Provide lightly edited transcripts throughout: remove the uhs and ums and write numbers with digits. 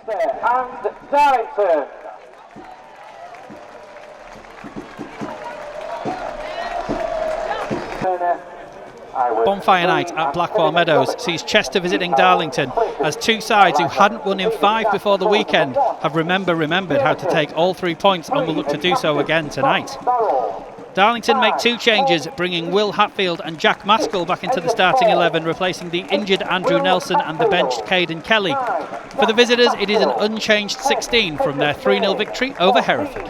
Chester and Darlington. Bonfire night at Blackwell Meadows sees Chester visiting Darlington as two sides who hadn't won in 5 before the weekend have remembered how to take all 3 points and will look to do so again tonight. Darlington make 2 changes, bringing Will Hatfield and Jack Maskell back into the starting 11, replacing the injured Andrew Nelson and the benched Caden Kelly. For the visitors, it is an unchanged 16 from their 3-0 victory over Hereford.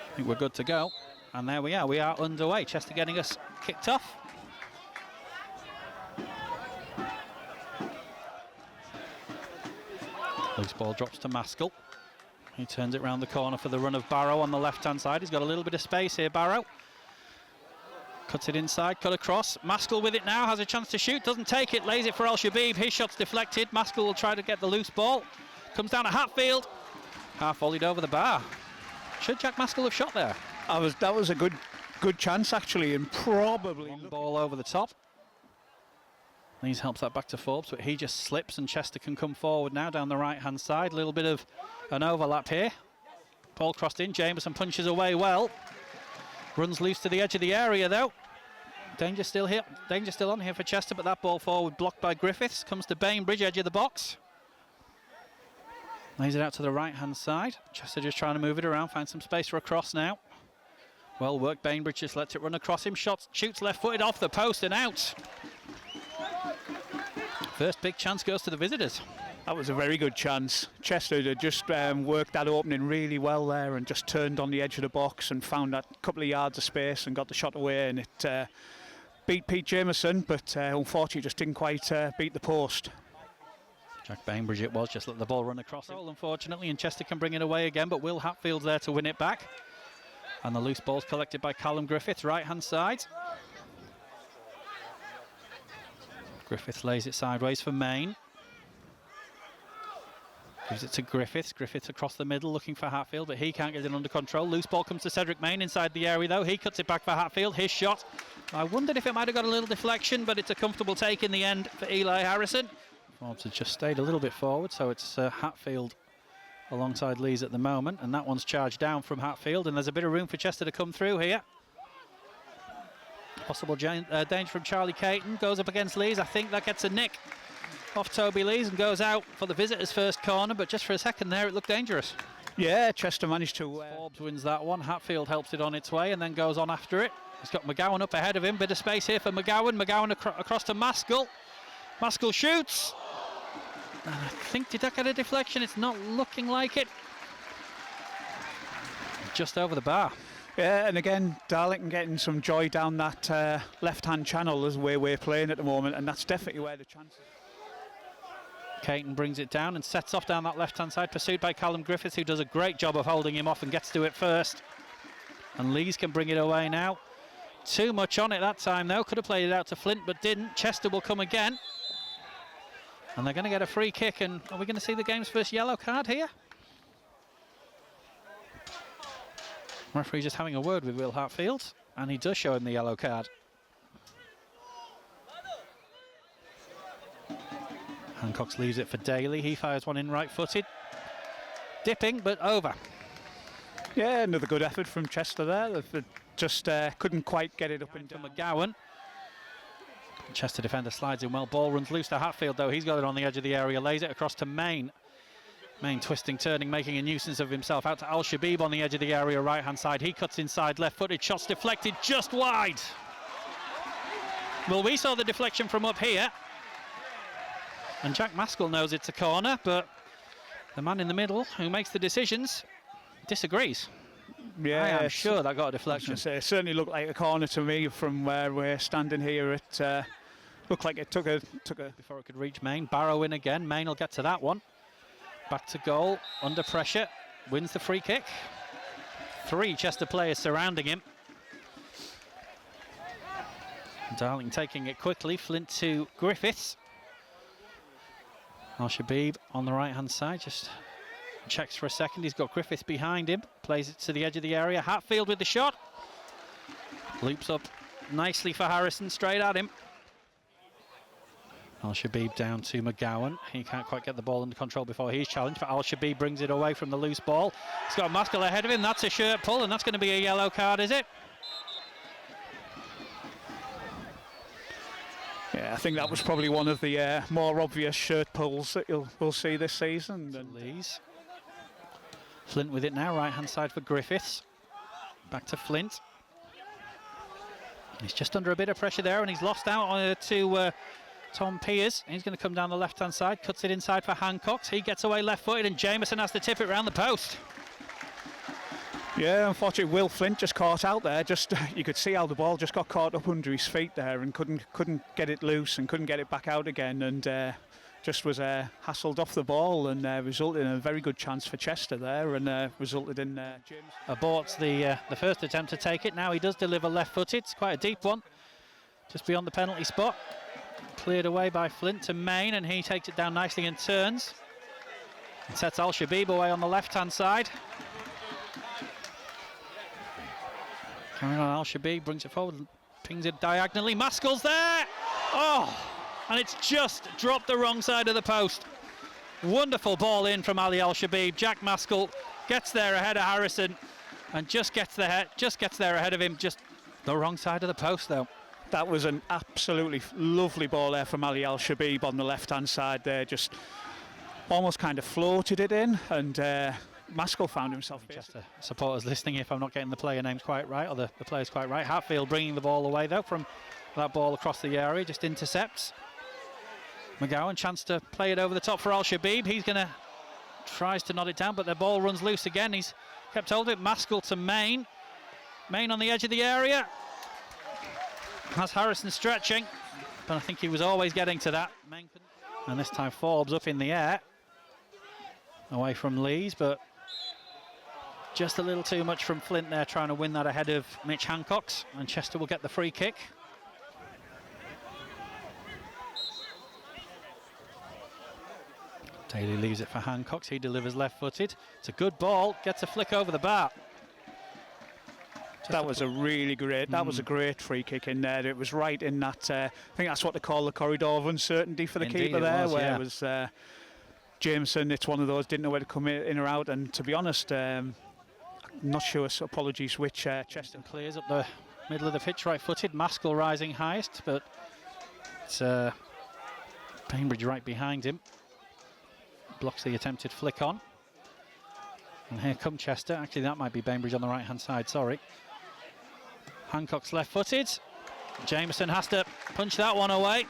I think we're good to go, and there we are underway. Chester getting us kicked off. Loose ball drops to Maskell. He turns it round the corner for the run of Barrow on the left-hand side. He's got a little bit of space here, Barrow. Cuts it inside, cut across. Maskell with it now, has a chance to shoot, doesn't take it, lays it for Al-Shabib. His shot's deflected. Maskell will try to get the loose ball. Comes down to Hatfield. Half volleyed over the bar. Should Jack Maskell have shot there? That was a good chance actually, and probably long ball over the top. Lees helps that back to Forbes, but he just slips and Chester can come forward now down the right-hand side. A little bit of an overlap here. Ball crossed in, Jameson punches away well. Runs loose to the edge of the area though. Danger still on here for Chester, but that ball forward blocked by Griffiths. Comes to Bainbridge, edge of the box. Lays it out to the right-hand side. Chester just trying to move it around, find some space for a cross now. Well worked, Bainbridge just lets it run across him. Shoots left-footed off the post and out. First big chance goes to the visitors. That was a very good chance. Chester had just worked that opening really well there and just turned on the edge of the box and found that couple of yards of space and got the shot away, and it beat Pete Jameson, but unfortunately just didn't quite beat the post. Jack Bainbridge it was, just let the ball run across it, unfortunately, and Chester can bring it away again, but Will Hatfield's there to win it back. And the loose ball's collected by Callum Griffiths, right-hand side. Griffiths lays it sideways for Main. Gives it to Griffiths. Griffiths across the middle looking for Hatfield, but he can't get it under control. Loose ball comes to Cedric Main inside the area though. He cuts it back for Hatfield. His shot. I wondered if it might have got a little deflection, but it's a comfortable take in the end for Eli Harrison. Forbes has just stayed a little bit forward, so it's Hatfield alongside Lees at the moment, and that one's charged down from Hatfield, and there's a bit of room for Chester to come through here. Possible danger from Charlie Caton, goes up against Lees. I think that gets a nick off Toby Lees and goes out for the visitors' first corner, but just for a second there it looked dangerous. Yeah, Chester managed to... Forbes wins that one. Hatfield helps it on its way and then goes on after it. He's got McGowan up ahead of him, bit of space here for McGowan. McGowan across to Maskell. Maskell shoots. And I think, did that get a deflection? It's not looking like it. Just over the bar. Yeah, and again, Darlington getting some joy down that left-hand channel as we're playing at the moment, and that's definitely where the chance is. Caton brings it down and sets off down that left-hand side, pursued by Callum Griffiths, who does a great job of holding him off and gets to it first. And Lees can bring it away now. Too much on it that time, though. Could have played it out to Flint, but didn't. Chester will come again. And they're going to get a free kick, and are we going to see the game's first yellow card here? Referee just having a word with Will Hatfield, and he does show him the yellow card. Hancock leaves it for Daly. He fires one in right-footed. Dipping, but over. Yeah, another good effort from Chester there. They just couldn't quite get it up into McGowan. Chester defender slides in well. Ball runs loose to Hatfield, though. He's got it on the edge of the area. Lays it across to Main. Main twisting, turning, making a nuisance of himself. Out to Al-Shabib on the edge of the area, right-hand side. He cuts inside, left-footed. Shots deflected just wide. Well, we saw the deflection from up here. And Jack Maskell knows it's a corner, but the man in the middle who makes the decisions disagrees. Yeah, I am sure that got a deflection. It certainly looked like a corner to me from where we're standing here. It looked like it took a... Before it could reach Main. Barrow in again. Main will get to that one. Back to goal, under pressure. Wins the free kick. 3 Chester players surrounding him. Darling taking it quickly. Flint to Griffiths. Al-Shabib on the right-hand side, just checks for a second. He's got Griffiths behind him, plays it to the edge of the area. Hatfield with the shot. Loops up nicely for Harrison, straight at him. Al-Shabib down to McGowan. He can't quite get the ball under control before he's challenged, but Al-Shabib brings it away from the loose ball. He's got Maskell ahead of him. That's a shirt pull, and that's going to be a yellow card, is it? Yeah, I think that was probably one of the more obvious shirt pulls that we'll see this season. And Lees. Flint with it now, right-hand side for Griffiths. Back to Flint. He's just under a bit of pressure there, and he's lost out to Tom Pears. He's going to come down the left-hand side, cuts it inside for Hancock. He gets away left-footed, and Jameson has to tip it round the post. Yeah, unfortunately, Will Flint just caught out there. Just you could see how the ball just got caught up under his feet there, and couldn't get it loose and couldn't get it back out again, and just was hassled off the ball, and resulted in a very good chance for Chester there, and resulted in James aborts the first attempt to take it. Now he does deliver left-footed. It's quite a deep one, just beyond the penalty spot. Cleared away by Flint to Main, and he takes it down nicely and turns and sets Al-Shabib away on the left-hand side. Carrying on, Al-Shabib brings it forward, pings it diagonally. Maskell's there! Oh! And it's just dropped the wrong side of the post. Wonderful ball in from Ali Al-Shabib. Jack Maskell gets there ahead of Harrison and just gets there ahead of him. Just the wrong side of the post, though. That was an absolutely lovely ball there from Ali Al-Shabib on the left-hand side there. Just almost kind of floated it in, and Maskell found himself. Chester supporters listening, if I'm not getting the player names quite right, or the players quite right. Hatfield bringing the ball away, though, from that ball across the area, just intercepts. McGowan, chance to play it over the top for Al-Shabib. He's going to tries to nod it down, but the ball runs loose again. He's kept hold of it. Maskell to Main. Main on the edge of the area. Has Harrison stretching, but I think he was always getting to that. Main couldn't. And this time Forbes up in the air, away from Lees, but just a little too much from Flint there, trying to win that ahead of Mitch Hancock's, and Chester will get the free kick. Daly leaves it for Hancock. He delivers left-footed. It's a good ball. Gets a flick over the bar. That was a really great. That was a great free kick in there. It was right in that. I think that's what they call the corridor of uncertainty for the keeper there, where it was Jameson. It's one of those, didn't know where to come in or out. And to be honest, I'm not sure. So apologies, which Chester clears up the middle of the pitch, right-footed. Maskell rising highest, but it's Bainbridge right behind him. Blocks the attempted flick on. And here come Chester. Actually, that might be Bainbridge on the right-hand side, sorry. Hancock's left-footed. Jameson has to punch that one away.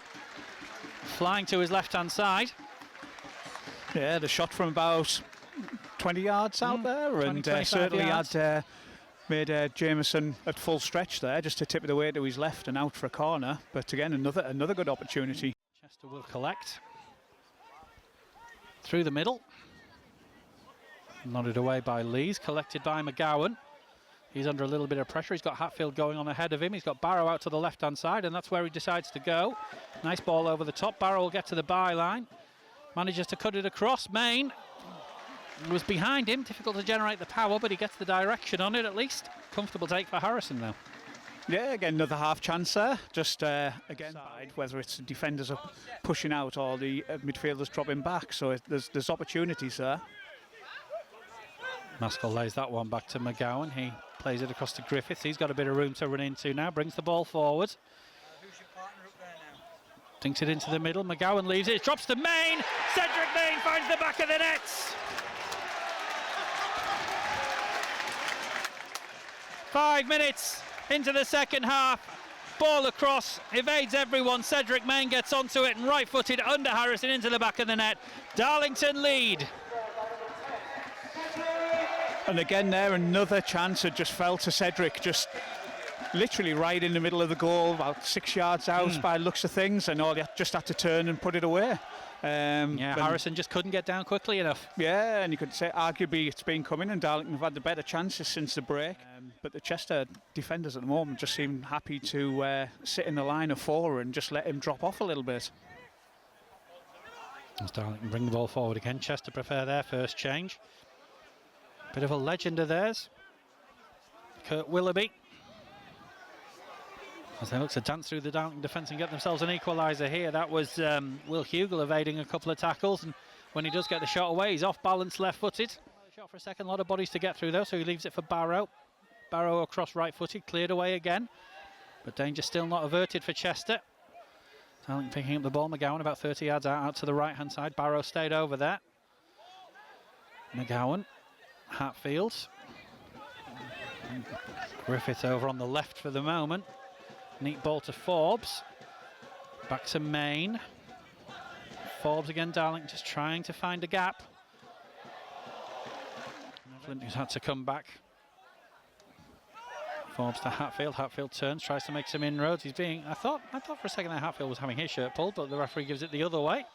Flying to his left-hand side. Yeah, the shot from about 20 yards out there, and certainly had made Jameson at full stretch there, just to tip it away to his left and out for a corner. But again, another good opportunity. Chester will collect. Through the middle. Nodded away by Lees, collected by McGowan. He's under a little bit of pressure. He's got Hatfield going on ahead of him. He's got Barrow out to the left-hand side, and that's where he decides to go. Nice ball over the top. Barrow will get to the byline. Manages to cut it across. Main was behind him. Difficult to generate the power, but he gets the direction on it at least. Comfortable take for Harrison now. Yeah, again, another half chance there. Just again, whether it's the defenders are pushing out or the midfielders dropping back. So there's opportunities there. Maskell lays that one back to McGowan. He plays it across to Griffiths. He's got a bit of room to run into now. Brings the ball forward. Who's your partner up there now? Dinks it into the middle. McGowan leaves it. It drops to Main. Cedric Main finds the back of the nets. 5 minutes into the second half. Ball across, evades everyone. Cedric Main gets onto it and right-footed under Harrison into the back of the net. Darlington lead. And again there, another chance that just fell to Cedric, just literally right in the middle of the goal, about 6 yards out by the looks of things, and all just had to turn and put it away. Harrison just couldn't get down quickly enough. Yeah, and you could say arguably it's been coming, and Darlington have had the better chances since the break. But the Chester defenders at the moment just seem happy to sit in the line of four and just let him drop off a little bit. As Darlington bring the ball forward again. Chester prepare their first change. Bit of a legend of theirs, Kurt Willoughby. As they look to dance through the Darlington defence and get themselves an equaliser here. That was Will Hugel evading a couple of tackles, and when he does get the shot away, he's off balance, left-footed. Shot for a second, a lot of bodies to get through though, so he leaves it for Barrow. Barrow across right-footed, cleared away again, but danger still not averted for Chester. Darlington picking up the ball. McGowan about 30 yards out to the right-hand side. Barrow stayed over there. McGowan, Hatfield. Griffith over on the left for the moment. Neat ball to Forbes. Back to Main. Forbes again, Darlington just trying to find a gap. Flint has had to come back. Forbes to Hatfield. Hatfield turns, tries to make some inroads. He's being, I thought for a second that Hatfield was having his shirt pulled, but the referee gives it the other way.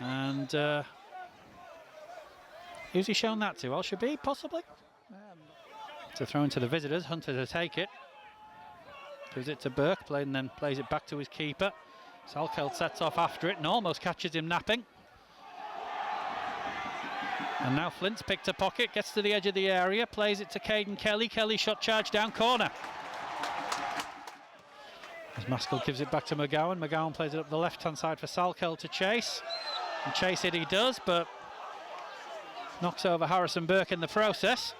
And who's he shown that to? Al-Shabib, possibly? To throw into the visitors. Hunter to take it. Gives it to Burke, and then plays it back to his keeper. Salkeld sets off after it and almost catches him napping. And now Flint's picked a pocket, gets to the edge of the area, plays it to Caden Kelly. Kelly shot charge down corner. As Maskell gives it back to McGowan. McGowan plays it up the left-hand side for Salkeld to chase. And chase it he does, but knocks over Harrison Burke in the process.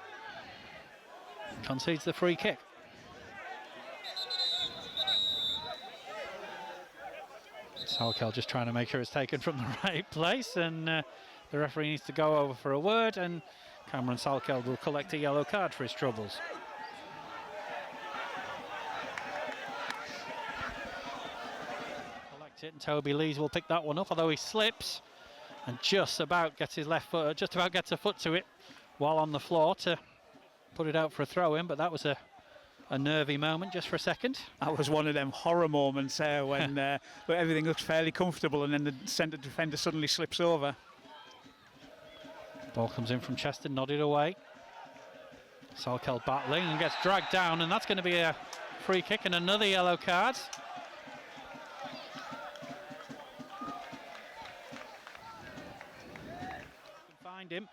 Concedes the free kick. Salkeld just trying to make sure it's taken from the right place, and the referee needs to go over for a word, and Cameron Salkeld will collect a yellow card for his troubles. Collect it, and Toby Lees will pick that one up, although he slips and just about gets his left foot, just about gets a foot to it while on the floor to put it out for a throw-in, but that was a nervy moment just for a second. That was one of them horror moments there when everything looks fairly comfortable and then the centre defender suddenly slips over. Ball comes in from Chester, nodded away. Salkeld battling and gets dragged down, and that's going to be a free kick and another yellow card. Find him,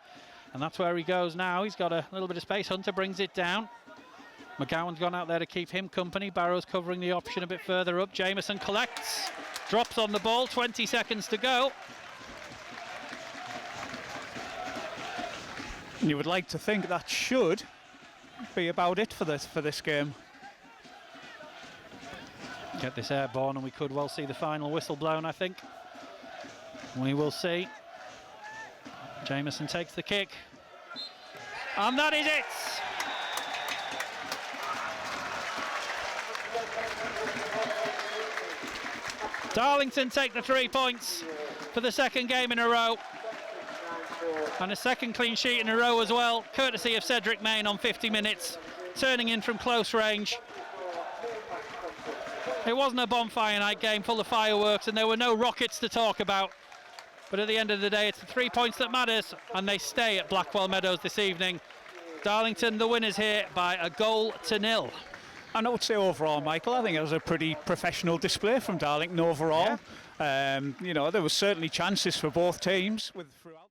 and that's where he goes now. He's got a little bit of space. Hunter brings it down. McGowan's gone out there to keep him company. Barrow's covering the option a bit further up. Jameson collects, drops on the ball, 20 seconds to go. You would like to think that should be about it for this game. Get this airborne and we could well see the final whistle blown, I think. We will see. Jameson takes the kick. And that is it! Darlington take the 3 points for the second game in a row. And a second clean sheet in a row as well, courtesy of Cedric Main on 50 minutes, turning in from close range. It wasn't a bonfire night game full of fireworks and there were no rockets to talk about. But at the end of the day, it's the 3 points that matters, and they stay at Blackwell Meadows this evening. Darlington, the winners here by 1-0. And I would say overall, Michael, I think it was a pretty professional display from Darlington overall. Yeah. You know, there were certainly chances for both teams throughout.